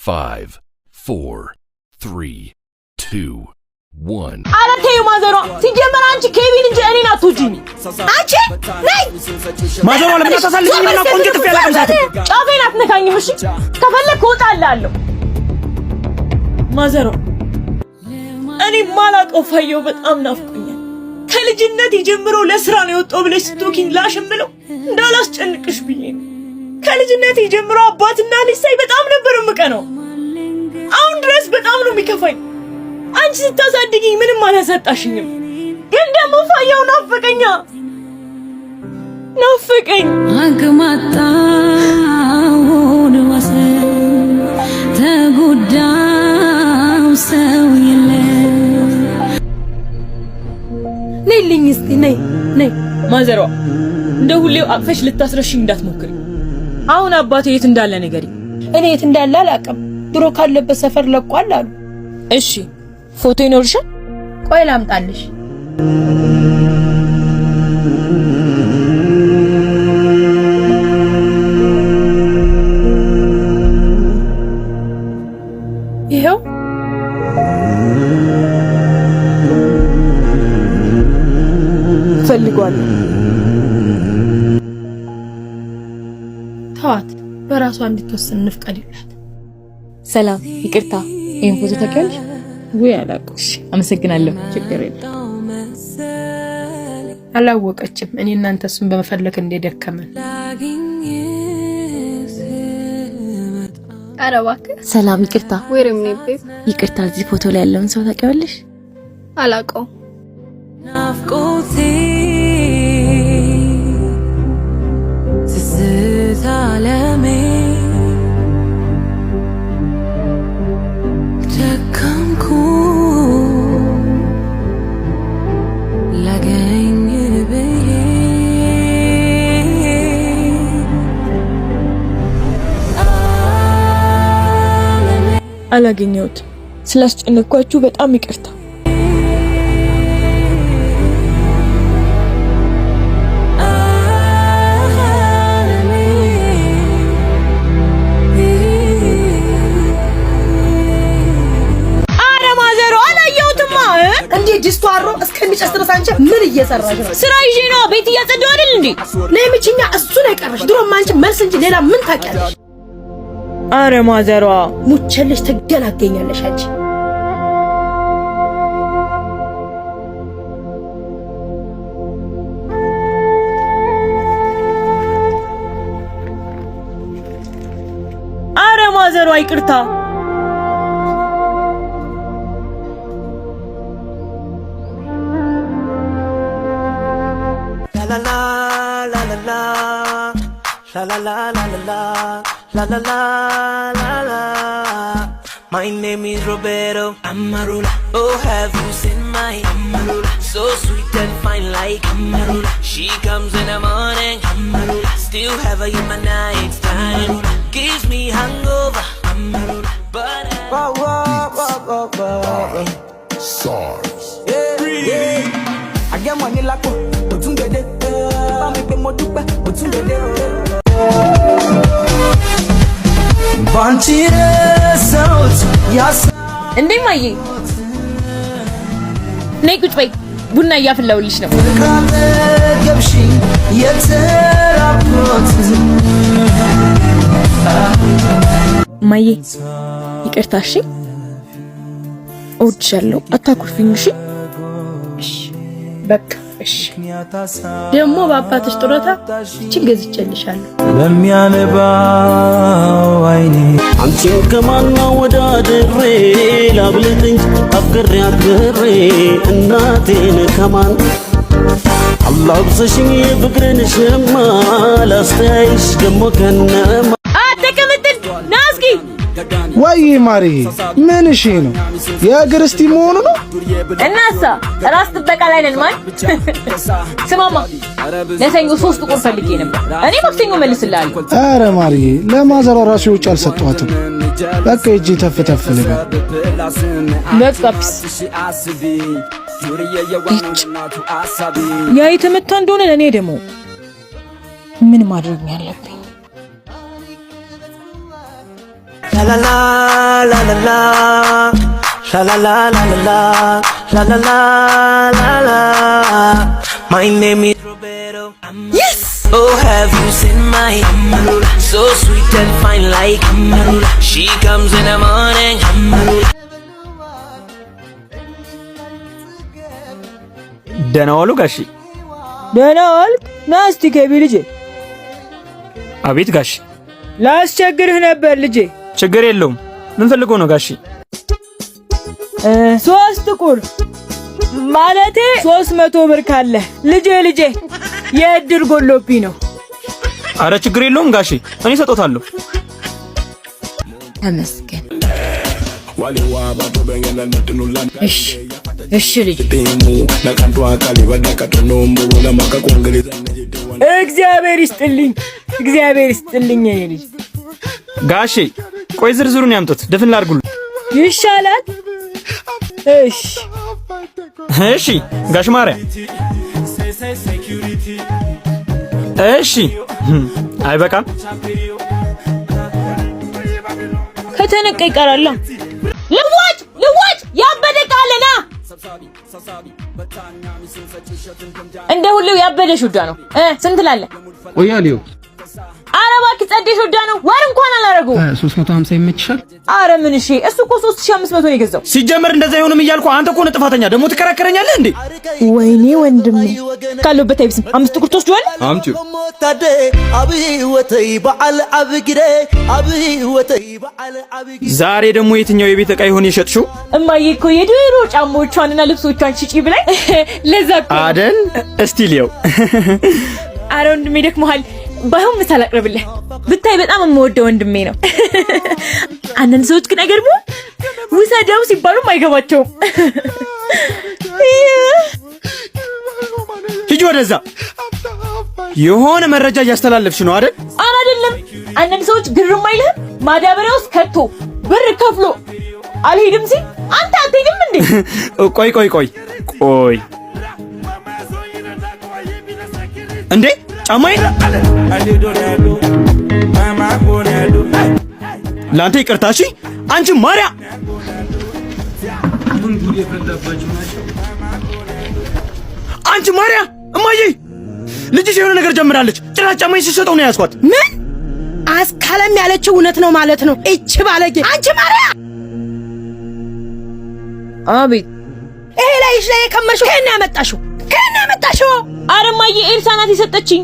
5, 4, 3, 2, 1 አላተዩ ማዘሯ ሲጀመር አንቺ ኬቪን እንጂ እኔን አትወጂኝ አንቺ ነይ ማዘሯ ለምን ታሳልፈኝ እና ቆንጆ ጥፍ ያለ ቀምሳት ጫፌን አትነካኝም እሺ ከፈለክ እወጣልሃለሁ ማዘሯ እኔ ማላቀው ፈየው በጣም ናፍቆኛል ከልጅነት ጀምሮ ለስራ ነው የወጣው ብለሽ ስቶኪንግ ላሽምለው እንዳላስጨንቅሽ ብዬ ከልጅነት ጀምሮ አባትና ልጅ ሳይ በጣም ነበር የምቀነው አሁን ድረስ በጣም ነው የሚከፋኝ አንቺ ስታሳድጊኝ ምንም አላሳጣሽኝም ግን ደግሞ ፈየው ናፈቀኝ አንከማጣውን ወሰ ተጎዳው ሰው የለ ነይልኝ እስቲ ነይ ማዘሯ እንደ ሁሌው አቅፈሽ ልታስረሽኝ እንዳትሞክሪ አሁን አባቴ የት እንዳለ ንገሪ እኔ የት እንዳለ አላውቅም ድሮ ካለበት ሰፈር ለቋል አሉ እሺ ፎቶ ይኖርሻል ቆይ ላምጣልሽ ይሄው ፈልጓል ተዋት በራሷ እንድትወስን እንፍቀድላት ሰላም ይቅርታ ይሄን ፎቶ ታውቂያለሽ ወይ አላውቅሽ አመሰግናለሁ ችግር የለም አላወቀችም እኔ እናንተ እሱን በመፈለክ እንደደከመን ኧረ እባክህ ሰላም ይቅርታ ወይም ነበር ይቅርታ እዚህ ፎቶ ላይ ያለውን ሰው ታውቂዋለሽ አላውቀው ናፍቆቴ ትዝታለሜ ደከምኩ ላገኝ ብዬ አላገኘሁት ስላስጨነቅኳችሁ በጣም ይቅርታ ዲስቷሮ እስከሚጨስ ድረስ አንቺ ምን እየሰራሽ ነው? ስራ ይዤ ነው ቤት እያጸዳሁ አይደል እንዴ? ለምቺኛ እሱ ነው የቀረሽ። ድሮም አንቺ መልስ እንጂ ሌላ ምን ታውቂያለሽ? አረ ማዘሯ ሙቸልሽ ትገላገኛለሽ አንቺ። አረ ማዘሯ ይቅርታ la la la la la la la la la la la la la la. My name is Roberto Amarula. Oh, have you seen my Amarula? So sweet and fine like Amarula. She comes in the morning Amarula. Still have her in my night time. Gives me hangover Amarula. But SARS. I get money like Otungede. Bami pe mo dupe Otungede. Bantire sauts yas እንዴ ማዬ ነይ ቁጭ በይ ቡና እያፈላሁልሽ ነው ገብሺ የተራቆት ማዬ ይቅርታ እሺ እወድሻለሁ አታኩርፊኝ እሺ በቃ እሺ ደግሞ በአባትሽ ጥሮታ እቺን ገዝቼልሻለሁ በሚያነባው አይኔ አንቺን ከማንና ወዳድሬ ላብልጥኝ አፍቅሬ እናቴን ከማን አላብሰሽኝ ፍቅርን ሸማ ላስተያይሽ ደሞ ከነማ አተከምትን ናስኪ ወይ ማሪ ምን እሺ ነው የእግርስቲ መሆኑ ነው እናሳ ራስ ጥበቃ ላይ ነን ማን ስማማ ለሰኞ 3 ቁር ፈልጌ ነበር እኔ ማክሰኞ መልስልሃለሁ አረ ማሪ ለማዘሯ ራሱ ውጭ አልሰጠዋትም በቃ እጂ ተፍተፍ ልበ ለጥቃፕስ ያ የተመታ እንደሆነ ለኔ ደሞ ምን ማድረግ ነው ያለብኝ la la la la la la la la la la la la la la la. My name is Roberto. Yes. Oh, have you seen my Amarula? So sweet and fine like Amarula. She comes in the morning. Amarula. ደህና ዋሉ ጋሺ። ደህና ዋልክ? ና እስቲ ገቢ ልጄ። አቤት ጋሺ። ላስቸግርህ ነበር ልጄ። ችግር የለውም። ምን ፈልጎ ነው ጋሺ? 3 ቁር ማለቴ 300 ብር ካለ ልጄ የእድር ጎሎብኝ ነው። አረ ችግር የለውም ጋሺ፣ እኔ ሰጦታለሁ። ተመስገን። እሺ ልጅ እግዚአብሔር ይስጥልኝ የኔ ልጅ። ጋሺ ቆይ ዝርዝሩን ያምጡት፣ ድፍን ላድርጉልኝ ይሻላል። እሺ ጋሽ ማርያም። እሺ አይበቃም? ከተነቀ ይቀራል። ልዋጭ ያበደ ቃልና እንደ ሁሉ ያበደ ሹዳ ነው። ስንት ላለ ቆያሊው አረባ ከጸዴ ሹዳ ነው። ወር እንኳን አላረጉ 350 ይመችሻል? አረ ምን እሺ፣ እሱ እኮ 3500 ነው የገዛው። ሲጀመር እንደዛ ይሆንም እያልኩ አንተ እኮ ነው ጥፋተኛ። ደግሞ ትከራከረኛለህ እንዴ? ወይኔ ወንድሜ ካለበት አይብስም። 5 ቁርጥ ወስዷል። አምጪው ዛሬ ደግሞ የትኛው የቤት ዕቃ ይሆን የሸጥሽው? እማዬ እኮ የድሮ ጫማዎቿንና ልብሶቿን ሽጪ ብላኝ ለዛ እኮ አይደል? እስቲ ሊየው። አረ ወንድሜ ደክሞሃል። ባይሆን ምሳል አቅርብልህ። ብታይ በጣም የምወደው ወንድሜ ነው። አንዳንድ ሰዎች ግን አይገርሙ ውሰደው ሲባሉም አይገባቸውም። ሂጂ ወደዛ። የሆነ መረጃ እያስተላለፍሽ ነው አይደል? አይደለም። አንዳንድ ሰዎች ግርም አይልህም? ማዳበሪያ ውስጥ ከቶ ብር ከፍሎ አልሄድም ሲል አንተ አትሄድም እንዴ? ቆይ እንዴ ጫማዬ ላንተ ይቅርታ። እሺ አንቺ ማርያ እማዬ ልጅሽ የሆነ ነገር ጀምራለች። ጭራሽ ጫማዬን ሲሰጠው ነው ያስኳት። ምን አስካለም ያለችው እውነት ነው ማለት ነው? እቺ ባለጌ አንቺ ማርያ። አቤት። ይሄ ላይሽ ላይ የከመርሽው ከእኔ ያመጣሽው? አረ እማዬ ኤልሳ ናት የሰጠችኝ።